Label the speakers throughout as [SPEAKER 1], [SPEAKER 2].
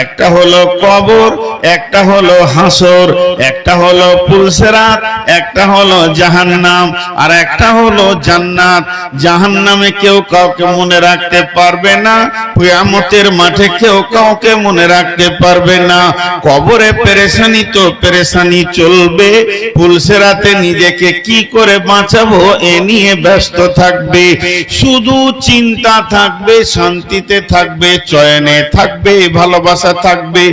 [SPEAKER 1] একটা হলো কবর, একটা হলো হাসর, একটা হলো পুলসিরাত, একটা হলো জাহান্নাম, আর একটা হলো জান্নাত। জাহান্নামে কেউ কাউকে মনে রাখতে পারবে না, কিয়ামতের মাঠে কেউ কাউকে মনে রাখতে পারবে না। কবরে পেরেশানি তো পেরেশানি চলবে, পুলসিরাতে নিজেকে কি করে বাঁচাবো এ নিয়ে ব্যস্ত থাকবে। শুধু চিন্তা থাকবে, শান্তিতে থাকবে, চয়নে থাকবে, ভালোবাসা থাকবে,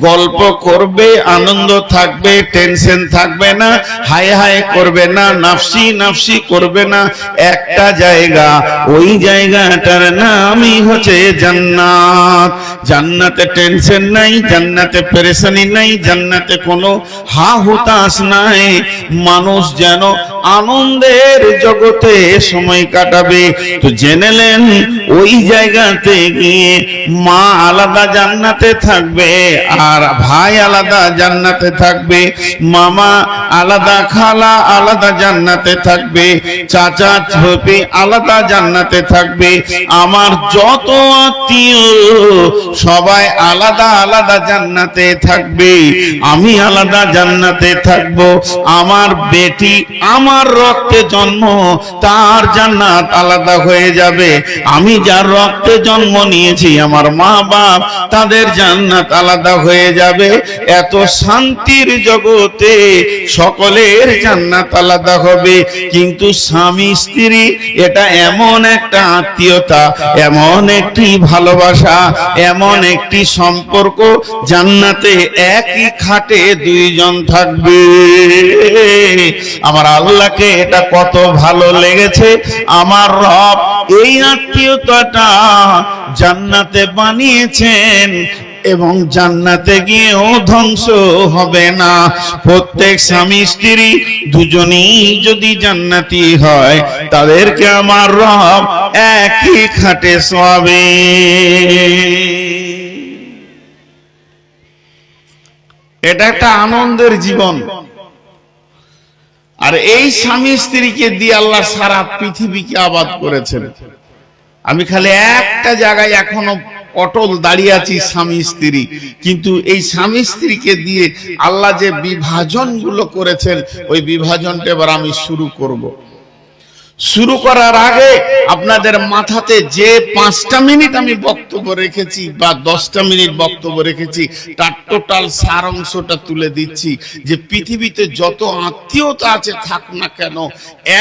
[SPEAKER 1] গল্প করবে, আনন্দ থাকবে, টেনশন থাকবে না, হায় হায় করবে না, নাফসি নাফসি করবে না। একটা জায়গা, ওই জায়গাটার নামই হচ্ছে জান্নাত। জান্নাতে টেনশন নাই, জান্নাতে পেরেশানি নাই, জান্নাতে কোনো হা হুতাশ নাই। মানুষ যেন আনন্দের জগতে সময় কাটাবে। তো জেনেলেন ওই জায়গাতে গিয়ে মা আলাদা জান্নাতে থাকবে, আর ভাই আলাদা জান্নাতে থাকবে, মামা আলাদা, খালা আলাদা জান্নাতে থাকবে, চাচা ছোপি আলাদা জান্নাতে থাকবে। আমার যত আত্মীয় সবাই আলাদা আলাদা জান্নাতে থাকবে, আমি আলাদা জান্নাতে থাকবো। আমার বেটি আমার রক্তে জন্ম, তার জান্নাত আলাদা হয়ে যাবে। আমি যার রক্তে জন্ম নিয়েছি, আমার মা বাপ, তাদের জান্নাত আলাদা হয়ে যাবে। এত শান্তির জগতে সকলের জান্নাত আলাদা হবে। কিন্তু স্বামী স্ত্রী এটা এমন একটা আত্মীয়তা, এমন একটি ভালোবাসা, এমন একটি সম্পর্ক, জান্নাতে একই খাটে দুইজন থাকবে। আমার আল্লাহকে এটা কত ভালো লেগেছে। আমার রব এই আত্মীয়তাটা জান্নাতে বানিয়েছেন, এবং জান্নাতে গিয়েও ধ্বংস হবে না। প্রত্যেক স্বামী স্ত্রী দুজনেই যদি জান্নাতি হয়, তাদেরকে আমার রব একই খাটে শোয়াবে। এটা একটা আনন্দের জীবন। আর এই স্বামী স্ত্রীকে দিয়ে আল্লাহ সারা পৃথিবীকে আবাদ করেছেন। আমি খালি একটা জায়গায় এখনো অটল দাঁড়িয়ে আছি, স্বামী স্ত্রী। কিন্তু এই স্বামী স্ত্রীকে দিয়ে আল্লাহ যে বিভাজন গুলো করেছেন, ওই বিভাজনটা এবার আমি শুরু করব। শুরু করার আগে আপনাদের মাথাতে যে 5টা মিনিট আমি বক্তব্য রেখেছি বা 10টা মিনিট বক্তব্য রেখেছি, তার টোটাল সার অংশটা তুলে দিচ্ছি। যে পৃথিবীতে যত আত্মীয়তা আছে থাক না কেন,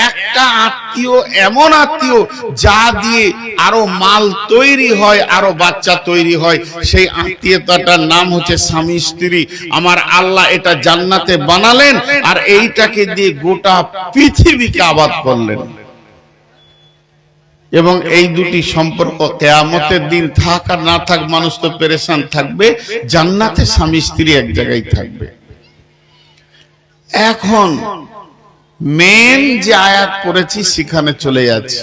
[SPEAKER 1] একটা আত্মীয় এমন আত্মীয় যা দিয়ে আরো মাল তৈরি হয়, আরো বাচ্চা তৈরি হয়, সেই আত্মীয়তাটার নাম হচ্ছে স্বামী স্ত্রী। আমার আল্লাহ এটা জান্নাতে বানালেন, আর এইটাকে দিয়ে গোটা পৃথিবীকে আবাদ করলেন। এবং এই দুটি সম্পর্ক কিয়ামতের দিন থাক আর না থাক, মানুষ তো পেরেশান থাকবে, জান্নাতে স্বামী স্ত্রী এক জায়গায় থাকবে। এখন মেন যে আয়াত পড়েছি সেখানে চলে যাচ্ছে,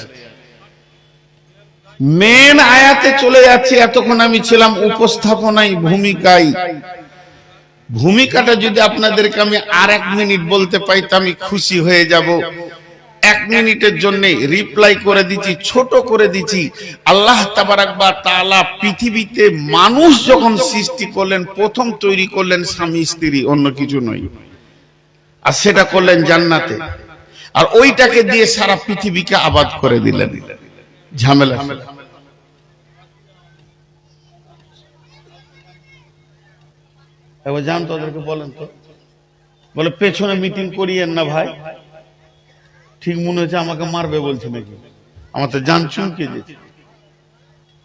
[SPEAKER 1] মেন আয়াতে চলে যাচ্ছে। এতক্ষণ আমি ছিলাম উপস্থাপনায়, ভূমিকায়। ভূমিকাটা যদি আপনাদেরকে আমি আর 1 মিনিট বলতে পাইতাম, আমি খুশি হয়ে যাব। 1 মিনিটের জন্য রিপ্লাই করে দিচ্ছি, ছোট করে দিচ্ছি। আল্লাহ তাবারাক ওয়া তাআলা পৃথিবীতে মানুষ যখন সৃষ্টি করলেন, প্রথম তৈরি করলেন স্বামী স্ত্রী, অন্য কিছু নয়। আর সেটা করলেন জান্নাতে, আর ওইটাকে দিয়ে সারা পৃথিবীকে আবাদ করে দিলেন। ঝামেলা এবার জান তো, ওদেরকে বলেন তো, বলে পেছনে মিটিং করিয়েন না ভাই। ঠিক মনে হচ্ছে আমাকে মারবে বলছে নাকি, আমার তো জান চুমকে দিয়েছে।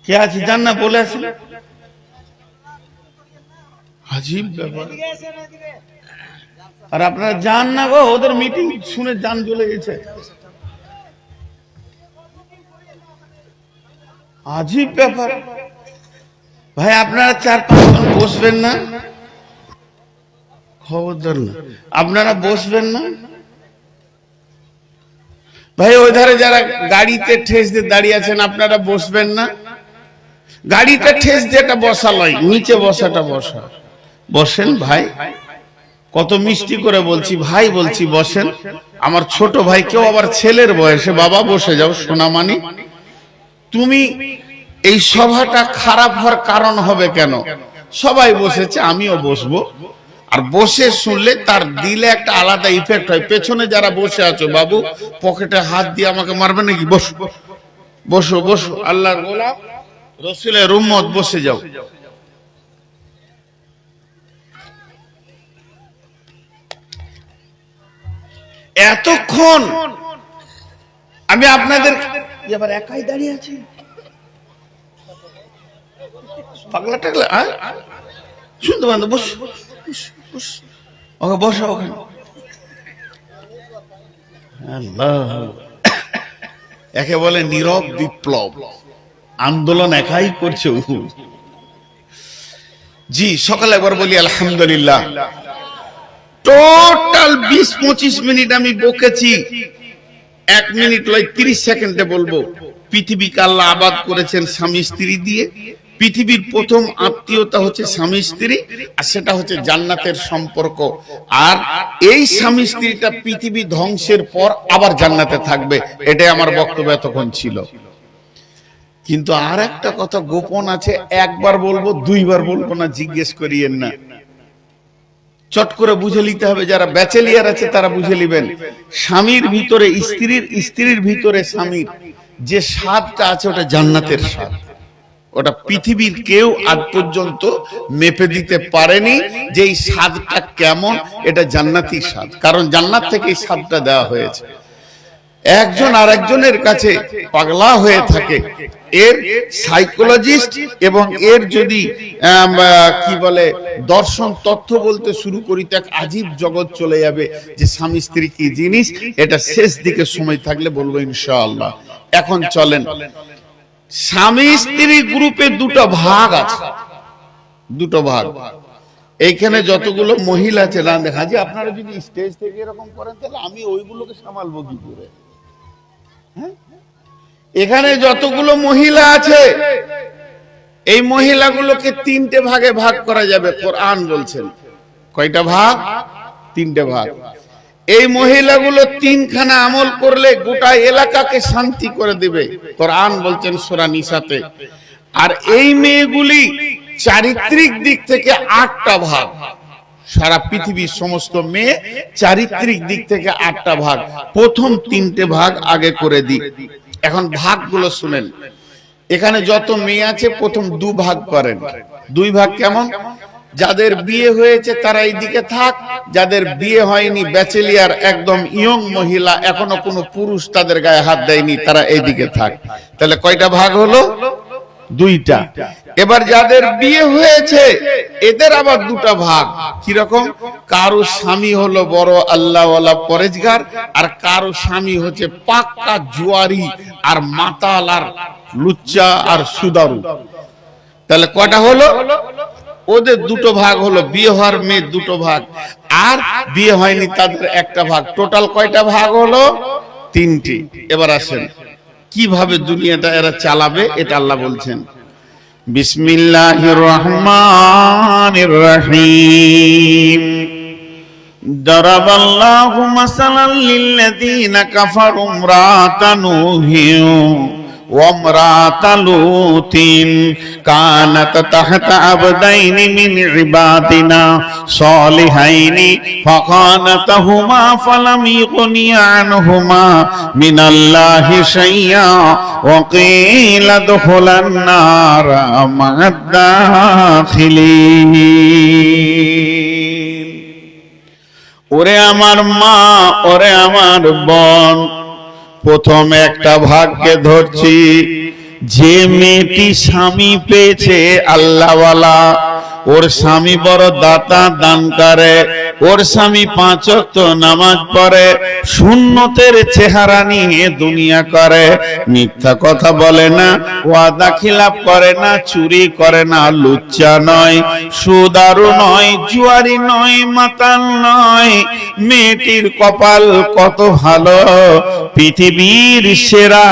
[SPEAKER 1] কে আছে জান না, বলে আসেন। আজীব ব্যাপার। আর আপনারা জান না গো, ওদের মিটিং শুনে জান চলে গেছে। আজীব ব্যাপার ভাই। আপনারা 4-5 জন বসবেন না, খবরদার না, আপনারা বসবেন না ভাই। ওই ধারে যারা গাড়িতে ঠেস দিয়ে দাঁড়িয়ে আছেন, আপনারা বসবেন না। গাড়িটা ঠেস দিয়ে এটা বসা লয়, নিচে বসাটা বসা। বসেন ভাই, কত মিষ্টি করে বলছি ভাই, বলছি বসেন। আমার ছোট ভাই, কেউ আবার ছেলের বয়সে, বাবা বসে যাও সোনামানি। তুমি এই সভাটা খারাপ হওয়ার কারণ হবে কেন? সবাই বসেছে, আমিও বসবো। আর বসে শুনলে তার দিলে একটা আলাদা ইফেক্ট হয়। পেছনে যারা বসে আছো, বাবু পকেটে হাত দিয়ে আমাকে মারবে নাকি? বসো বসো বসো, আল্লাহর গোলাম রাসূলের উম্মত, বসে যাও। এতক্ষণ আমি আপনাদের এবার একাই দাঁড়িয়ে আছি, পাগলা টাগলা শুনতে পান? বস ওকে, বসো ওখানে। আল্লাহ, একে বলে নীরব বিপ্লব, আন্দোলন একাই করছে। জি, সকালে একবার বলি আলহামদুলিল্লাহ। টোটাল 20-25 মিনিট আমি বকেছি, 1 মিনিট লয় 30 সেকেন্ডে বলবো। পৃথিবীকে আল্লাহ আবাদ করেছেন স্বামী স্ত্রী দিয়ে। পৃথিবীর প্রথম আত্মীয়তা হচ্ছে স্বামী স্ত্রী, আর সেটা হচ্ছে জান্নাতের সম্পর্ক। আর এই স্বামী স্ত্রীটা পৃথিবী ধ্বংসের পর আবার জান্নাতে থাকবে। এটাই আমার বক্তব্য এতক্ষণ ছিল। কিন্তু আর একটা কথা গোপন আছে, একবার বলবো, 2বার বলবো না, জিজ্ঞেস করিয়েন না, চট করে বুঝে নিতে হবে। যারা ব্যাচেলিয়ার আছে তারা বুঝে নেবেন, স্বামীর ভিতরে স্ত্রীর, স্ত্রীর ভিতরে স্বামীর যে স্বাদটা আছে ওটা জান্নাতের স্বাদ। ওটা পৃথিবীর কেউ আজ পর্যন্ত মেপে দিতে পারেনি যে এই স্বাদটা কেমন। এটা জান্নাতি স্বাদ, কারণ জান্নাত থেকে এই স্বাদটা দেওয়া হয়েছে। একজন আরেকজনের কাছে পাগলা হয়ে থাকে, এর সাইকোলজিস্ট এবং এর যদি কি বলে দর্শন তথ্য বলতে শুরু করি তো এক আজীব জগৎ চলে যাবে যে স্বামী স্ত্রী কি জিনিস। এটা শেষ দিকে সময় থাকলে বলবো ইনশাআল্লাহ। এখন চলেন, স্বামী স্ত্রী গ্রুপে দুটো ভাগ আছে, দুটো ভাগ। এইখানে যতগুলো মহিলা আছে না, দেখা যে আপনারা যদি স্টেজ থেকে এরকম করেন তাহলে আমি ওইগুলোকে সামালবো কি করে? এখানে যতগুলো মহিলা আছে এই মহিলাগুলোকে 3টে ভাগে ভাগ করা যাবে। কোরআন বলছেন কয়টা ভাগ? 3টে ভাগ। এই মহিলাগুলো 3খানা আমল করলে গোটা এলাকাকে শান্তি করে দিবে, কোরআন বলছেন সূরা নিসাতে। আর এই মেয়েগুলি চারিত্রিক দিক থেকে 8টা ভাগ। সারা পৃথিবীর সমস্ত মেয়ে চারিত্রিক দিক থেকে 8টা ভাগ। প্রথম 3টে ভাগ আগে করে দিই। এখন ভাগগুলো শুনেন। এখানে যত মেয়ে আছে প্রথম 2 ভাগ করেন। 2 ভাগ কেমন? যাদের বিয়ে হয়েছে তারা এইদিকে থাক, যাদের বিয়ে হয়নি ব্যাচেলিয়ার একদম ইয়ং মহিলা, এখনো কোনো পুরুষ তাদের গায়ে হাত দেয়নি, তারা এইদিকে থাক। তাহলে কয়টা ভাগ হলো? 2টা। এবার যাদের বিয়ে হয়েছে এদের আবার 2টা ভাগ। কিরকম? কারো স্বামী হলো বড় আল্লাহওয়ালা পরেজগার, আর কারো স্বামী হচ্ছে পাক্কা জুয়ারি আর মাতাল আর লুচ্চা আর সুদারু। তাহলে কয়টা হলো? ওদের 2টো ভাগ হলো। বিয়ে হওয়ার মেয়ে 2টো ভাগ, আর বিয়ে হয়নি তাদের 1টা ভাগ। টোটাল কয়টা ভাগ হলো? 3টি। এবার আসেন কিভাবে দুনিয়াটা এরা চালাবে, এটা আল্লাহ বলছেন। বিসমিল্লাহির রহমানির রহিম। দারাবাল্লাহু মাসালান লিল্লাযীনা কাফারু ইমরাতা নূহিন وامرأة لوط كانت تحت عبدين من عبادنا صالحين فخانتهما فلم يغنيا عنهما من الله شيئا وقيل ادخلا النار مع الداخلين। ওরে আমার মা, ওরে আমার বোন, প্রথম একটা ভাগকে ধরছি। যে মেয়েটি স্বামী পেয়েছে আল্লাহওয়ালা, ওর স্বামী বড় দাতা দান করে, ওর স্বামী 5 ওয়াক্ত নামাজ পড়ে, সুন্নতের চেহারা নিয়ে দুনিয়া করে, মিথ্যা কথা বলে না, ওয়াদা খিলাফ করে না, চুরি করে না, লুচ্চা নয়, সুদারু নয়, জুয়ারি নয়, মাতাল নয়। মেয়েটির কপাল কত ভালো, পৃথিবীর সেরা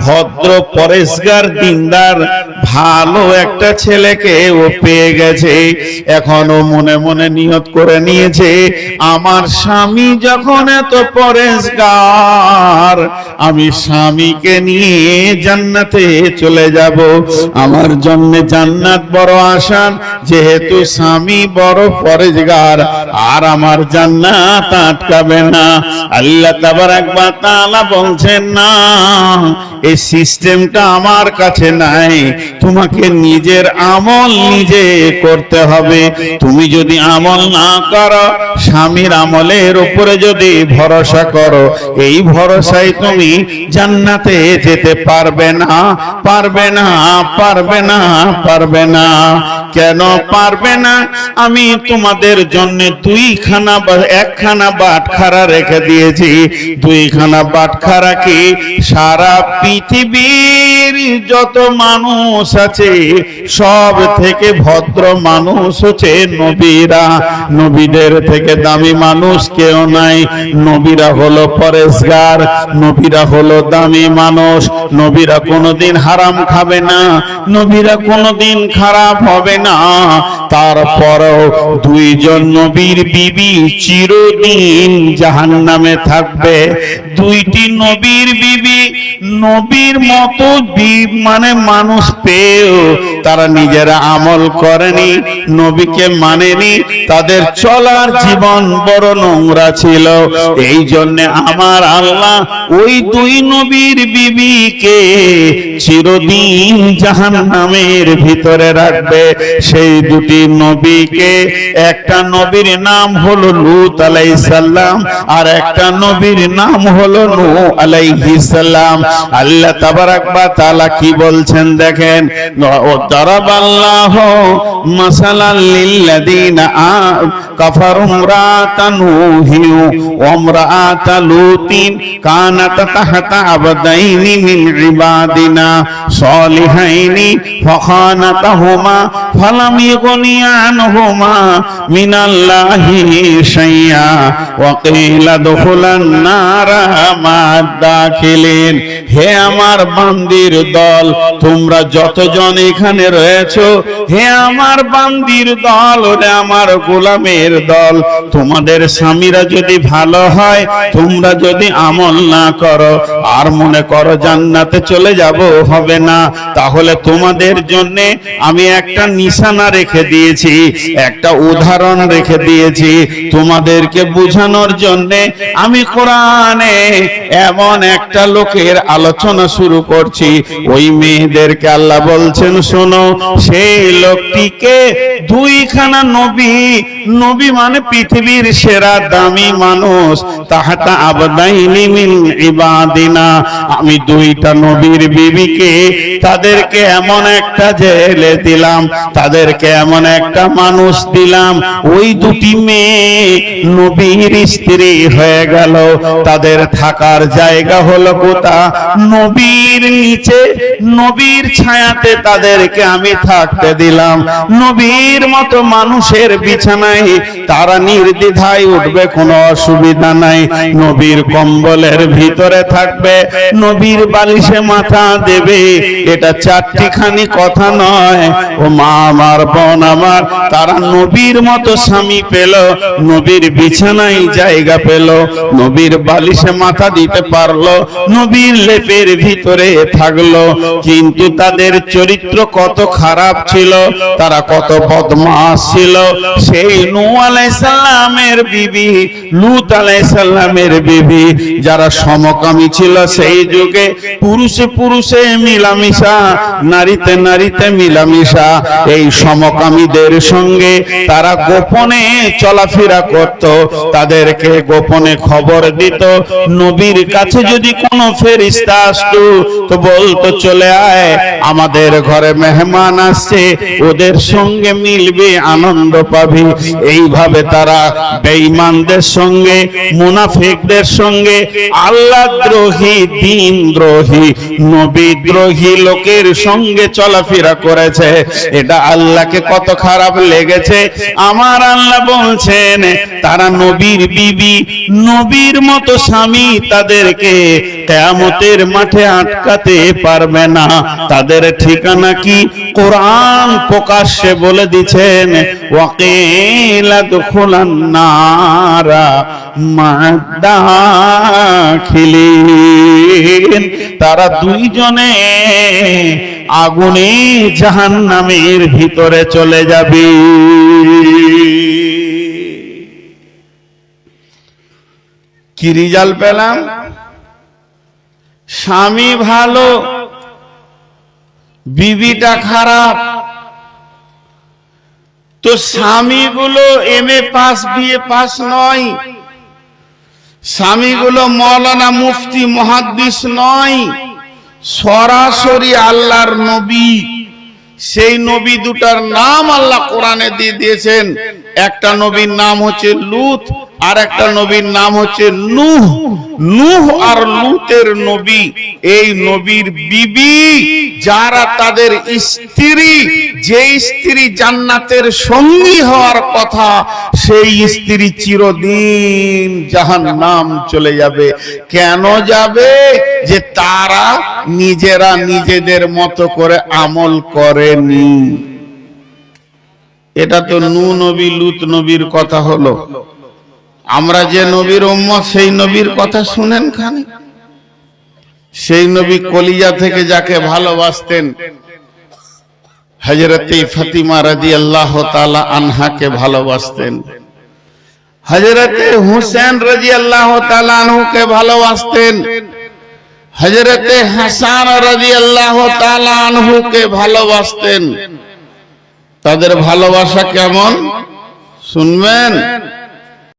[SPEAKER 1] ভদ্র পরেশগার দিনদার ভালো একটা ছেলেকে ও পেয়ে গেছে। এখনো মনে মনে নিয়ত করে নিয়েছে, আমার স্বামী যখন এত পরেশগার, আমি স্বামীকে নিয়ে জান্নাতে চলে যাব। আমার জন্য জান্নাত বড় আসান, যে যেহেতু স্বামী বড় পরেজগার, আর আমার জান্নাত আটকাবে না। আল্লাহ তাবারাক ওয়া তাআলা বলছেন, না, এই সিস্টেমটা আমার কাছে নাই, তোমাকে নিজের আমল নিজে করতে হবে। তুমি যদি আমল না করো, স্বামীর আমলের উপরে যদি ভরসা করো, এই ভরসায় তুমি জান্নাতে যেতে পারবে না, পারবে না, পারবে না, পারবে না। কেন পারবে না? আমি তোমাদের জন্য একখানা বাটখারা রেখে দিয়েছি। দুইখানা বাটখারা কি? সারা পৃথিবীর যত মানুষ আছে সব থেকে ভদ্র মানুষ হচ্ছে নবীরা। নবীদের থেকে দামি মানুষ কেউ নাই। নবীরা হলো পরেশগার, নবীরা হলো দামি মানুষ। নবীরা কোনোদিন হারাম খাবে না, নবীরা কোনোদিন খারাপ হবে না। তারপরও দুইজন নবীর বিবি চিরদিন জাহান্নামে থাকবে। দুইটি নবীর বিবি নবীর মতো মানে মানুষ পেয়েও তারা নিজেরা আমল করেনি, নবীকে মানেনি, তাদের চলার জীবন বড় নোংরা ছিল। এই জন্য আমার আল্লাহ ওই দুই নবীর বিবিকে চিরদিন জাহান্নামের ভিতরে রাখবে। সেই দুটি নবীকে, একটা নবীর নাম হলো লূত আলাইহিস সালাম, আর একটা নবীর নাম হলো নূহ আলাইহিস সালাম। আল্লাহ তাবারাক ওয়া তাআলা কি বলছেন দেখেন, দারাবাল্লাহু মাসালাল লিল্লাযিনা কাফারু ইমরাতা নূহি ওয়া ইমরাতা লূতিন কানাতা তাহতা আবদাইনি মিন ইবাদিনা সালিহাইনি ফাখানাতাহুমা ফালাম ইগনিয়া আনহুমা মিনাল্লাহি শাইআ ওয়া কিলা দুখুলান নারা মা'আদ দাখিলিন। হে আমার বান্দির দল, তোমরা যতজন এখানে রয়েছো, হে আমার বান্দির দল, ওরে আমার গোলামের দল, তোমাদের স্বামীরা যদি ভালো হয়, তোমরা যদি আমল না করো আর মনে করো জান্নাতে চলে যাব, হবে না। তাহলে তোমাদের জন্য আমি একটা নিশানা রেখে দিয়েছি, একটা উদাহরণ রেখে দিয়েছি তোমাদেরকে বোঝানোর জন্য। আমি কোরআনে এমন একটা লোকের আলোচনা শুরু করছি, ওই মেয়েদেরকে আল্লাহ বলছেন শোনো, সেই লোকটিকে দুইখানা নবী, নবী মানে পৃথিবীর সেরা দামি মানুষ, তাহাতা আবদাইনি মিন ইবাদিনা, আমি দুইটা নবীর বিবিকে তাদেরকে এমন একটা জেলে দিলাম, তাদেরকে এমন একটা মানুষ দিলাম, ওই দুটি মেয়ে নবীর স্ত্রী হয়ে গেল। তাদের থাকার জায়গা হলো কোথা? নবীর নিচে, নবীর ছায়াতে তাদেরকে আমি থাকতে দিলাম। নবীর মতো মানুষের বিছানায় তারা নির্দ্বিধায় উঠবে, কোনো অসুবিধা নাই। নবীর কম্বলের ভিতরে থাকবে, নবীর বালিশে মাথা দেবে। এটা চারটিখানি কথা নয়। ও মা আমার, বোন আমার, তারা নবীর মতো স্বামী পেল, নবীর বিছানায় জায়গা পেল, নবীর বালিশে মাথা দিতে পারলো, নবীর লেপের ভিতরে থাকলো। কিন্তু তাদের চরিত্র কত খারাপ ছিল, তারা কত বদমাশ ছিল। সেই নূহ আলাইহিস সালামের বিবি, লূত আলাইহিস সালামের বিবি, যারা সমকামী ছিল সেই যুগে, পুরুষে পুরুষে মিলামিশা, নারীতে নারীতে মিলামিশা, এই সমকামীদের সঙ্গে তারা গোপনে চলাফেরা করত, তাদেরকে গোপনে খবর দিত। নবীর কাছে যদি কোনো ফেরেশতা আসতো তো বলতো চলে আয়, আমাদের ঘরে মেহমান আসছে, ওদের সঙ্গে মিলবে, আনন্দ পাবি। এইভাবে তারা বেঈমানদের সঙ্গে, মুনাফিকদের সঙ্গে, আল্লাহ দ্রোহী, দিন দ্রোহী, নবী দ্রোহী লোকের সঙ্গে চলাফেরা করেছে। এটা আল্লাহকে কত খারাপ লেগেছে। আমার আল্লাহ বলছেন তারা নবীর বিবি, নবীর মতো স্বামী তাদেরকে কিয়ামতের মাঠে আটকাতে পারবে না। তাদের ঠিকানা কি? কোরআন প্রকাশ্যে বলে দিচ্ছেন ওয়াকিলা দুখুলান নারা মাদাখিলিন, তারা দুইজনে আগুনে জাহান্নামের ভিতরে চলে যাবে। কি রেজাল্ট পেলাম? স্বামী ভালো, বিবিটা খারাপ। তো স্বামীগুলো এমএ পাস বিএ পাস নয়, স্বামীগুলো মৌলানা মুফতি মুহাদ্দিস নয়, সরাসরি আল্লাহর নবী। সেই নবী দুটার নাম আল্লাহ কোরআনে দিয়ে দিয়েছেন। একটা নবীর নাম হচ্ছে লূত, আর একটা নবীর নাম হচ্ছে নূহ। নূহ আর লূতের নবী, এই নবীর বিবি যারা তাদের স্ত্রী, যে স্ত্রী জান্নাতের সঙ্গী হওয়ার কথা, সেই স্ত্রী চিরদিন জাহান্নাম চলে যাবে। কেন যাবে? যে তারা নিজেরা নিজেদের মতো করে আমল করেনি। এটা তো নূহ নবী লূত নবীর কথা হলো। আমরা যে নবীর উম্মত, সেই নবীর কথা শুনেন খানি। সেই নবী কলিজা থেকে যাকে ভালোবাসতেন, হযরতে ফাতিমা রাদিয়াল্লাহু তাআলা আনহাকে ভালোবাসতেন, হযরতে হুসেন রাদিয়াল্লাহু তাআলা আনহুকে ভালোবাসতেন, হযরতে হাসান রাদিয়াল্লাহু তাআলা আনহুকে ভালোবাসতেন। তাদের ভালোবাসা কেমন শুনবেন?